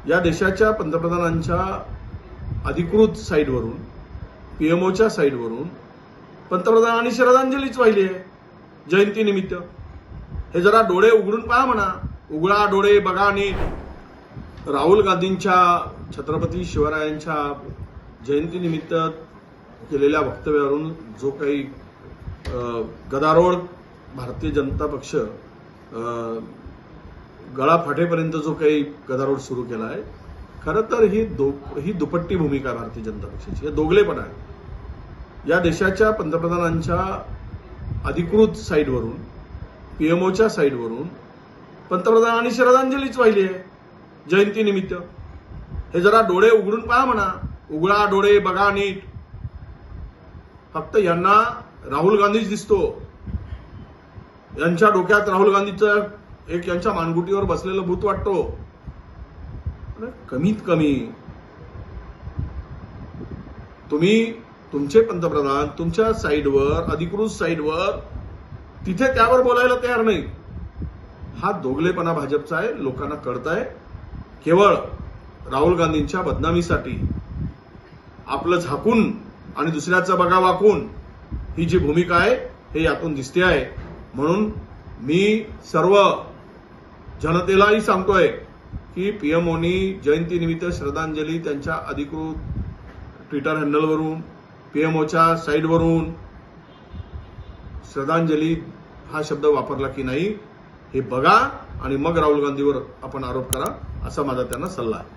या देशाच्या पंतप्रधानांच्या अधिकृत साईटवरून, पीएमओच्या साईटवरून पंतप्रधानांनी श्रद्धांजलीच वाहिली आहे जयंतीनिमित्त. हे जरा डोळे उघडून पहा म्हणा, उघडा डोळे बघा नीट. राहुल गांधींच्या, छत्रपती शिवरायांच्या जयंतीनिमित्त केलेल्या वक्तव्यावरून जो काही गदारोळ भारतीय जनता पक्ष गळा फाटेपर्यंत जो काही गदारोळ सुरू केला आहे, खरं तर ही दुपट्टी भूमिका आहे भारतीय जनता पक्षाची. हे दोगलेपणा आहे. या देशाच्या पंतप्रधानांच्या अधिकृत साईटवरून, पीएमओच्या साईटवरून पंतप्रधानांनी श्रद्धांजलीच वाहिली आहे जयंतीनिमित्त. हे जरा डोळे उघडून पहा म्हणा, उघडा डोळे बघा नीट. फक्त यांना राहुल गांधीच दिसतो. यांच्या डोक्यात राहुल गांधीचं एक यांच्या मानगुटीवर बसलेलं भूत वाटतो. कमीत कमी तुम्ही तुमचे पंतप्रधान तुमच्या साईडवर, अधिकृत साईडवर, तिथे त्यावर बोलायला तयार नाही. हा दोगलेपणा भाजपचा आहे, लोकांना कळत आहे. केवळ राहुल गांधींच्या बदनामीसाठी आपलं झाकून आणि दुसऱ्याचं बघा वाकून ही जी भूमिका आहे हे यातून दिसते आहे. म्हणून मी सर्व जनतेलाही सांगतोय की पीएमओनी जयंतीनिमित्त श्रद्धांजली त्यांच्या अधिकृत ट्विटर हँडलवरून, पीएमओच्या साईटवरून श्रद्धांजली हा शब्द वापरला की नाही हे बघा आणि मग राहुल गांधीवर आपण आरोप करा, असा माझा त्यांना सल्ला आहे.